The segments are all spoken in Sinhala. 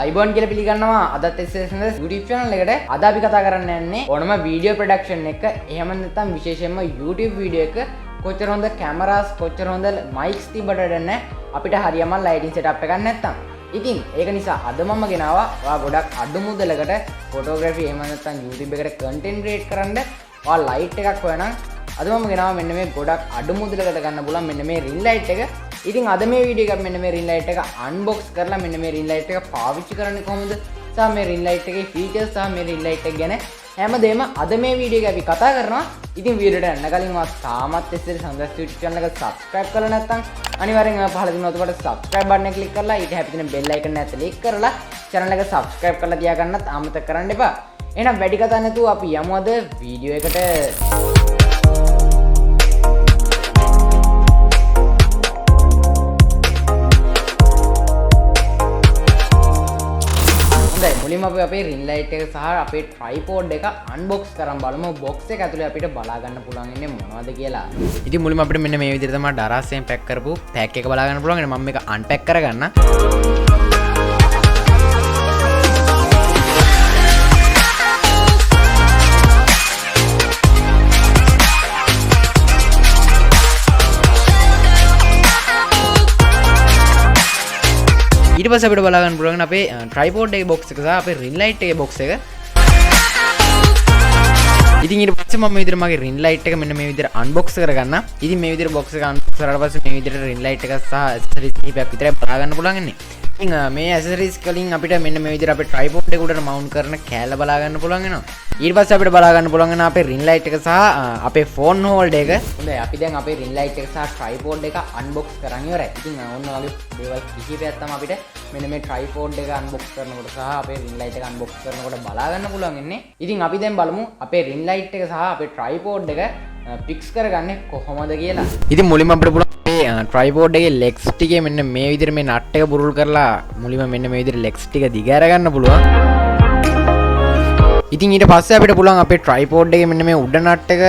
අයිබෝන් කියලා පිළිගන්නවා අදත් SSNS YouTube channel එකට. අද අපි කතා කරන්න යන්නේ ඕනම වීඩියෝ ප්‍රොඩක්ෂන් එක එහෙම නැත්නම් විශේෂයෙන්ම YouTube වීඩියෝ එක කොච්චර හොඳ කැමරාස් කොච්චර හොඳ මයික්ස් තිබ්බට අපිට හරියම ලයිටින් සෙටප් එකක් නැත්තම්. ඉතින් ඒක නිසා අද මම ගෙනාවා ඔයා ගොඩක් අඩු මුදලකට ෆොටෝග්‍රැෆි එහෙම නැත්නම් YouTube එකට කන්ටෙන්ට් ක්‍රියේට් කරන්න ඔයා ලයිට් එකක් හොයනම් අද මම ගෙනාවා මෙන්න මේ ගොඩක් අඩු මුදලකට ගන්න පුළුවන් මෙන්න මේ රින් ලයිට් එක. ඉතින් අද මේ වීඩියෝ එකත් මෙන්න මේ රින් ලයිට් එක අන්බොක්ස් කරලා මෙන්න මේ රින් ලයිට් එක පාවිච්චි කරන්නේ කොහොමද සහ මේ රින් ලයිට් එකේ ෆීචර්ස් සහ මේ රින් ලයිට් එක ගැන හැමදේම අද මේ වීඩියෝ එක අපි කතා කරනවා. ඉතින් වීඩියෝට යන්න කලින් ඔයා තාමත් SSNS YouTube channel එක subscribe කරලා නැත්නම් අනිවාර්යෙන් ඔයා පහළ තියෙන ඔතකොට subscribe button එක click කරලා ඊට හැපි තියෙන bell icon එක click කරලා channel එක subscribe කරලා තියාගන්නත් අමතක කරන්න එපා. එහෙනම් වැඩි කතා නැතුව අපි යමු අද වීඩියෝ එකට. මුලින්ම අපි අපේ රින් ලයිට් එක සහ අපේ ට්‍රයිපෝඩ් එක අන්බොක්ස් කරන් බලමු බොක්ස් එක ඇතුලේ අපිට බලා ගන්න පුළුවන් ඉන්නේ මොනවද කියලා. ඉතින් මුලින්ම අපිට මෙන්න මේ විදිහට තමයි ඩරාසෙන් පැක් කරපු පැක් එක බලා ගන්න පුළුවන්. මම මේක අන්පැක් කරගන්න. ඊට පස්සේ අපිට බලා ගන්න පුළුවන් අපේ ට්‍රයිපෝඩ් එකේ බොක්ස් එක සහ අපේ රින් ලයිට් එකේ බොක්ස් එක. ඉතින් ඊට පස්සේ මම මේ විදිහට මගේ රින් ලයිට් එක මෙන්න මේ විදිහට අන්බොක්ස් කරගන්න. ඉතින් මේ විදිහට බොක්ස් එක අන්බොක්ස් කරලා පස්සේ මේ විදිහට රින් ලයිට් එක සහ ඇක්සසරිස් කිහිපයක් විතරයි බලා ගන්න පුළුවන් ඉන්නේ. ඉතින් මේ ඇක්සසරිස් වලින් අපිට මෙන්න මේ විදිහට අපේ ට්‍රයිපෝඩ් එක උඩට මවුන්ට් කරන කෑල්ල බලා ගන්න පුළුවන් වෙනවා. ඊට පස්සේ අපිට බලා ගන්න පුළුවන් වෙන අපේ රින් ලයිට් එක සහ අපේ ෆෝන් හෝල්ඩර් එක. හොඳයි අපි දැන් අපේ රින් ලයිට් එක සහ ට්‍රයිපෝඩ් එක අන්බොක්ස් කරන් ඉවරයි. ඉතින් ඔන්න වගේ දේවල් කිහිපයක් තමයි අපිට මෙන්න මේ ට්‍රයිපෝඩ් එක අන්බොක්ස් කරනකොට සහ අපේ රින් ලයිට් එක අන්බොක්ස් කරනකොට බලා ගන්න පුළුවන් ඉන්නේ. ඉතින් අපි දැන් බලමු අපේ රින් ලයිට් එක සහ අපේ ට්‍රයිපෝඩ් එක ෆික්ස් කරගන්නේ කොහොමද කියලා. ඉතින් මුලින්ම අපිට පුළුවන් මේ ට්‍රයිපෝඩ් එකේ ලෙග්ස් ටිකේ මෙන්න මේ විදිහට මේ නට් එක බුරුල් කරලා මුලින්ම මෙන්න මේ විදිහට ලෙග්ස් ටික දිග අර ගන්න පුළුවන්. ඉතින් ඊට පස්සේ අපිට පුළුවන් අපේ ට්‍රයිපෝඩ් එකේ මෙන්න මේ උඩ නට් එක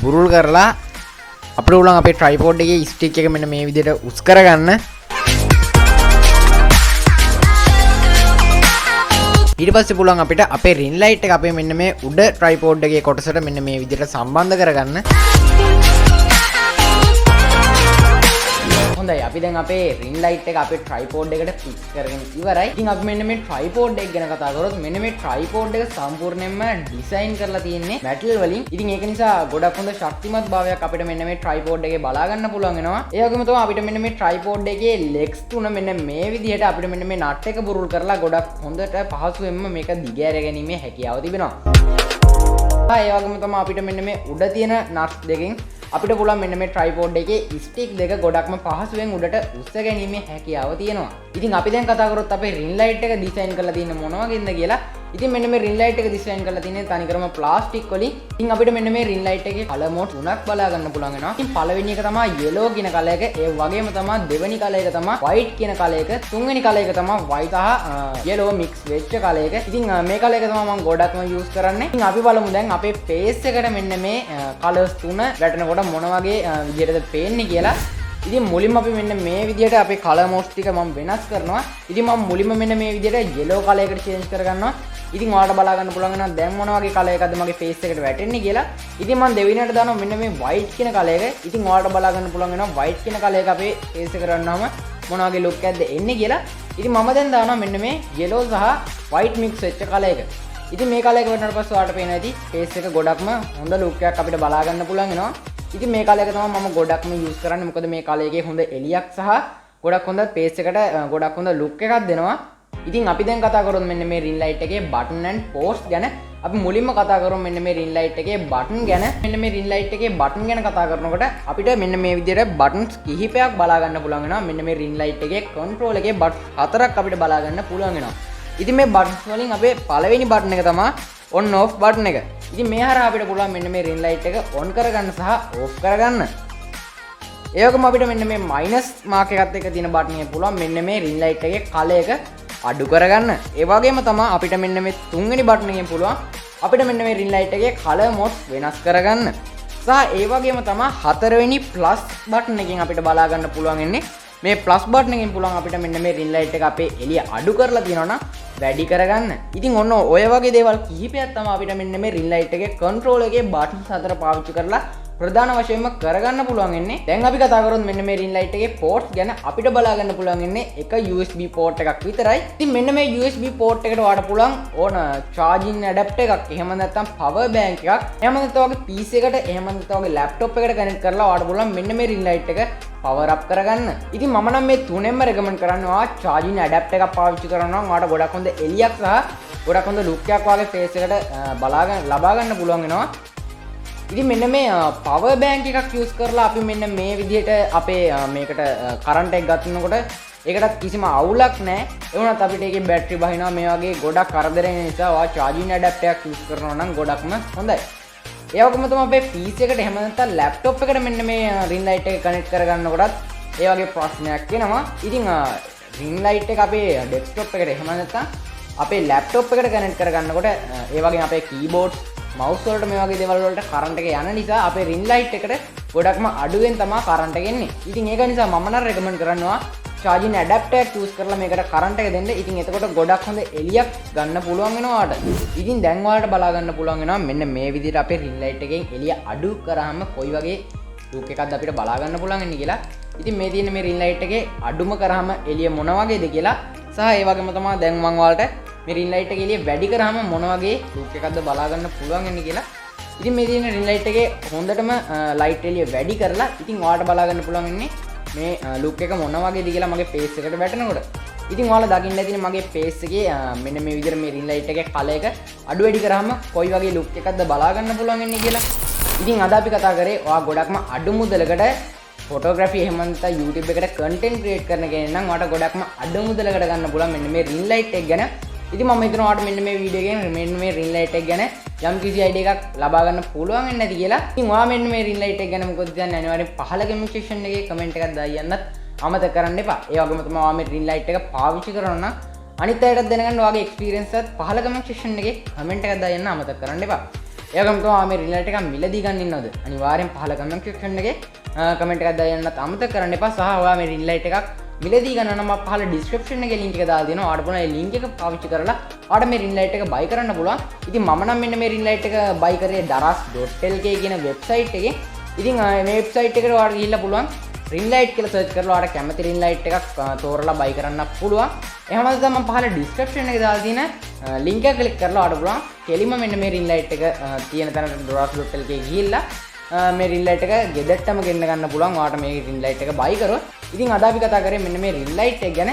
බුරුල් කරලා අපිට පුළුවන් අපේ ට්‍රයිපෝඩ් එකේ ස්ටික් එක මෙන්න මේ විදිහට උස් කරගන්න. ඊට පස්සේ පුළුවන් අපිට අපේ රින් ලයිට් එක අපේ මෙන්න මේ උඩ ට්‍රයිපෝඩ් එකේ කොටසට මෙන්න මේ විදිහට සම්බන්ධ කරගන්න. හොඳයි අපි දැන් අපේ රින් ලයිට් එක අපේ ට්‍රයිපෝඩ් එකට ෆික්ස් කරගෙන ඉවරයි. ඉතින් අපි මෙන්න මේ ට්‍රයිපෝඩ් එක ගැන කතා කරොත් මෙන්න මේ ට්‍රයිපෝඩ් එක සම්පූර්ණයෙන්ම ඩිසයින් කරලා තියෙන්නේ මැටල් වලින්. ඉතින් ඒක නිසා ගොඩක් හොඳ ශක්තිමත් භාවයක් අපිට මෙන්න මේ ට්‍රයිපෝඩ් එකේ බලා ගන්න පුළුවන් වෙනවා. ඒ වගේම තමයි අපිට මෙන්න මේ ට්‍රයිපෝඩ් එකේ ලෙග්ස් තුන මෙන්න මේ විදිහට අපිට මෙන්න මේ නට් එක බුරුල් කරලා ගොඩක් හොඳට පහසුවෙන්ම මේක දිග ඇර ගැනීමේ හැකියාව තිබෙනවා. ඒ වගේම තමයි අපිට මෙන්න මේ උඩ තියෙන නට්ස් දෙකෙන් අපිට පුළුවන් මෙන්න මේ ට්‍රයිපෝඩ් එකේ ස්ටික් දෙක ගොඩක්ම පහසුවෙන් උඩට උස්ස ගැනීමේ හැකියාව තියෙනවා. ඉතින් අපි දැන් කතා කරොත් අපේ රින් ලයිට් එක ඩිසයින් කරලා තියෙන්නේ මොන වගේද කියලා. ඉතින් මෙන්න මේ රින් ලයිට් එක ඩිසයින් කරලා තියෙන්නේ තනිකරම ප්ලාස්ටික් වලින්. ඉතින් අපිට මෙන්න මේ රින් ලයිට් එකේ කලර් මෝඩ් තුනක් බලා ගන්න පුළුවන් වෙනවා. ඉතින් පළවෙනි එක තමයි yellow කියන කලර් එක. ඒ වගේම තමයි දෙවෙනි කලර් එක තමයි white කියන කලර් එක. තුන්වෙනි කලර් එක තමයි white සහ yellow mix වෙච්ච කලර් එක. ඉතින් මේ කලර් එක තමයි මම ගොඩක්ම යූස් කරන්නේ. ඉතින් අපි බලමු දැන් අපේ face එකට මෙන්න මේ කලර්ස් තුන වැටෙනකොට මොන වගේ විදිහටද පේන්නේ කියලා. ඉතින් මුලින්ම අපි මෙන්න මේ විදිහට අපේ කලර් මෝඩ්ස් ටික මම වෙනස් කරනවා. ඉතින් මම මුලින්ම මෙන්න මේ විදිහට yellow කලර් එකට චේන්ජ් කරගන්නවා. ඉතින් ඔයාලට බලා ගන්න පුළුවන් වෙනවා දැන් මොන වගේ කලර් එකක්ද මගේ ෆේස් එකට වැටෙන්නේ කියලා. ඉතින් මම දෙවෙනියට දානවා මෙන්න මේ white කියන කලර් එක. ඉතින් ඔයාලට බලා ගන්න පුළුවන් වෙනවා white කියන කලර් එක අපේ ෆේස් එකට ගන්නාම මොන වගේ ලුක් එකක්ද එන්නේ කියලා. ඉතින් මම දැන් දානවා මෙන්න මේ yellow සහ white mix වෙච්ච කලර් එක. ඉතින් මේ කලර් එක වෙනාට පස්සේ ඔයාලට පේනවා ඇති ෆේස් එක ගොඩක්ම හොඳ ලුක් එකක් අපිට බලා ගන්න පුළුවන් වෙනවා. ඉතින් මේ කලර් එක තමයි මම ගොඩක්ම යූස් කරන්නේ. මොකද මේ කලර් එකේ හොඳ එලියක් සහ ගොඩක් හොඳ ෆේස් එකට ගොඩක් හොඳ ලුක් එකක් දෙනවා. ඉතින් අපි දැන් කතා කරමු මෙන්න මේ රින් ලයිට් එකේ බටන් and post ගැන. අපි මුලින්ම කතා කරමු මෙන්න මේ රින් ලයිට් එකේ බටන් ගැන. මෙන්න මේ රින් ලයිට් එකේ බටන් ගැන කතා කරනකොට අපිට මෙන්න මේ විදිහට බටන්ස් කිහිපයක් බලා ගන්න පුළුවන් වෙනවා. මෙන්න මේ රින් ලයිට් එකේ control එකේ බටන් හතරක් අපිට බලා ගන්න පුළුවන් වෙනවා. ඉතින් මේ බටන්ස් වලින් අපේ පළවෙනි බටන් එක තමයි on off බටන් එක. ඉතින් මේ හරහා අපිට පුළුවන් මෙන්න මේ රින් ලයිට් එක on කරගන්න සහ off කරගන්න. ඒ වගේම අපිට මෙන්න මේ මයිනස් මාක් එකත් එක්ක තියෙන බටන් එක පුළුවන් මෙන්න මේ රින් ලයිට් එකේ කලර් එක අඩු කරගන්න. ඒ වගේම තමයි අපිට මෙන්න මේ තුන්වෙනි බටන් එකෙන් පුළුවන් අපිට මෙන්න මේ රින් ලයිට් එකේ කලර් මෝඩ්ස් වෙනස් කරගන්න. සහ ඒ වගේම තමයි හතරවෙනි ප්ලස් බටන් එකෙන් අපිට බලා ගන්න පුළුවන් ඉන්නේ මේ ප්ලස් බටන් එකෙන් පුළුවන් අපිට මෙන්න මේ රින් ලයිට් එක අපේ එළිය අඩු කරලා තියනවා නම් වැඩි කරගන්න. ඉතින් ඔන්න ඔය වගේ දේවල් කිහිපයක් තමයි අපිට මෙන්න මේ රින් ලයිට් එකේ කන්ට්‍රෝල් එකේ බටන්ස් හතර පාවිච්චි කරලා ප්‍රධාන වශයෙන්ම කරගන්න පුළුවන් වෙන්නේ. දැන් අපි කතා කරොත් මෙන්න මේ රින් ලයිට් එකේ පෝර්ට්ස් ගැන අපිට බලා ගන්න පුළුවන් වෙන්නේ එක USB පෝර්ට් එකක් විතරයි. ඉතින් මෙන්න මේ USB පෝර්ට් එකට වඩා පුළුවන් ඕන charging adapter එකක්, එහෙම නැත්නම් power bank එකක්, එහෙම නැත්නම් ඔයගේ PC එකට, එහෙම නැත්නම් ඔයගේ laptop එකට කනෙක්ට් කරලා වඩා පුළුවන් මෙන්න මේ රින් ලයිට් එක power up කරගන්න. ඉතින් මම නම් මේ තුනෙන්ම recommend කරනවා charging adapter එකක් පාවිච්චි කරනවා නම් ඔයාලට ගොඩක් හොඳ එළියක් සහ ගොඩක් හොඳ look එකක් වගේ face එකට ලබා ගන්න පුළුවන් වෙනවා. ඉතින් මෙන්න මේ power bank එකක් use කරලා අපි මෙන්න මේ විදිහට අපේ මේකට current එක ගන්නකොට ඒකටත් කිසිම අවුලක් නැහැ. ඒ වුණත් අපිට ඒකේ බැටරි බහිනවා මේ වගේ ගොඩක් කරදර වෙන නිසා ඔයා charging adapter එකක් use කරනවා නම් ගොඩක්ම හොඳයි. ඒ වගේම තමයි අපේ PC එකට එහෙම නැත්නම් laptop එකට මෙන්න මේ ring light එක connect කරගන්නකොටත් ඒ වගේ ප්‍රශ්නයක් එනවා. ඉතින් ring light එක අපේ desktop එකට එහෙම නැත්නම් අපේ laptop එකට connect කරගන්නකොට ඒ වගේ අපේ keyboard mouse වලට මේ වගේ දේවල් වලට current එක යන නිසා අපේ ring light එකට ගොඩක්ම අඩුවෙන් තමයි current එක එන්නේ. ඉතින් ඒක නිසා මම නම් recommend කරනවා charging adapter එක use කරලා මේකට current එක දෙන්න. ඉතින් එතකොට ගොඩක් හොඳ එළියක් ගන්න පුළුවන් වෙනවා ඔයාලට. ඉතින් දැන් ඔයාලට බලා ගන්න පුළුවන් වෙනවා මෙන්න මේ විදිහට අපේ ring light එකෙන් එළිය අඩු කරාම කොයි වගේ look එකක්ද අපිට බලා ගන්න පුළුවන් වෙන්නේ කියලා. ඉතින් මේ තියෙන මේ ring light එකේ අඩුම කරාම එළිය මොන වගේද කියලා සහ ඒ වගේම තමයි දැන් මම ඔයාලට මේ ring light එකේ එළිය වැඩි කරාම මොන වගේ look එකක්ද බලා ගන්න පුළුවන් වෙන්නේ කියලා. ඉතින් මේ තියෙන ring light එකේ හොඳටම light එළිය වැඩි කරලා ඉතින් ඔයාලට බලා ගන්න පුළුවන් වෙන්නේ මේ look එක මොන වගේද කියලා මගේ face එකට වැටෙනකොට. ඉතින් ඔයාලා දකින්න ඇතිනේ මගේ face එකේ මෙන්න මේ විදිහට මේ ring light එකේ කලර් එක අඩු වැඩි කරාම කොයි වගේ look එකක්ද බලා ගන්න පුළුවන් වෙන්නේ කියලා. ඉතින් අද අපි කතා කරේ ඔයා ගොඩක්ම අඩු මුදලකට photography එහෙම නැත්නම් YouTube එකට content create කරන කෙනෙක් නම් ඔයාට ගොඩක්ම අඩු මුදලකට ගන්න පුළුවන් මෙන්න මේ ring light එක ගැන. ඉතින් මම හිතනවා ඔයාලට මෙන්න මේ වීඩියෝ එකෙන් මෙන්න මේ ring light එක ගැන යම් කිසි idea එකක් ලබා ගන්න පුළුවන් වෙන්නේ නැති කියලා. ඉතින් ඔයා මෙන්න මේ ring light එක ගැන මොකද කියන්නේ අනිවාර්යෙන් පහළ comment section එකේ comment එකක් දාලා යන්නත් අමතක කරන්න එපා. ඒ වගේම තමයි ඔයා මේ ring light එක පාවිච්චි කරනවා නම් අනිත් අයටත් දැනගන්න ඔයාගේ experience එකත් පහළ comment section එකේ comment එකක් දාලා යන්න අමතක කරන්න එපා. ඒ වගේම තමයි ඔයා මේ ring light එක මිලදී ගන්න ඉන්නවද? අනිවාර්යෙන් පහළ comment section එකේ comment එකක් දාලා යන්නත් අමතක කරන්න එපා. සහ ඔයා මේ ring light එකක් මිලදී ගන්න නම් මම පහළ description එකේ link එක දාලා දෙනවා. ඔයාලට පුළුවන් ඒ link එක පාවිච්චි කරලා ඔයාලට මේ ring light එක buy කරන්න පුළුවන්. ඉතින් මම නම් මෙන්න මේ ring light එක buy කරේ daras.lk කියන website එකේ. ඉතින් මේ website එකට ඔයාලට ගිහිල්ලා පුළුවන් ring light කියලා search කරලා ඔයාලට කැමති ring light එකක් තෝරලා buy කරන්න පුළුවන්. එහෙම නැත්නම් මම පහළ description එකේ දාලා තියෙන link එක click කරලා ඔයාලට පුළුවන් කෙලින්ම මෙන්න මේ ring light එක තියෙන තැනට daras.lk ගිහිල්ලා මේ ring light එක ගෙදරටම ගෙන්න ගන්න පුළුවන්. ඔයාලට මේ ring light එක buy කරොත්. ඉතින් අද අපි කතා කරේ මෙන්න මේ ring light එක ගැන.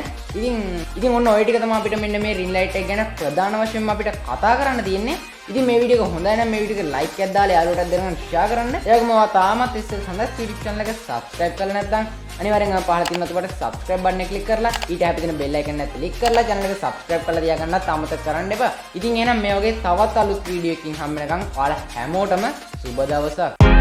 ඉතින් ඔන්න ඔය ටික තමයි අපිට මෙන්න මේ ring light එක ගැන ප්‍රධාන වශයෙන්ම අපිට කතා කරන්න තියෙන්නේ. ඉතින් මේ වීඩියෝ එක හොඳයි නම් මේ වීඩියෝ එක like එකක් දාලා යාළුවටත් දෙන්න share කරන්න. ඒ වගේම ඔයා තාමත් ඉස්සෙල් සඳහන් YouTube channel එක subscribe කරලා නැත්නම් අනිවාර්යෙන් පහළ තියෙන අතට subscribe button එක click කරලා ඊට හැපි තියෙන bell icon එක click කරලා channel එක subscribe කරලා තියාගන්නත් අමතක කරන්න එපා. ඉතින් එහෙනම් මේ වගේ තවත් අලුත් වීඩියෝ එකකින් හම්බ වෙනකන් ඔයාලා හැමෝටම සුබ දවසක්.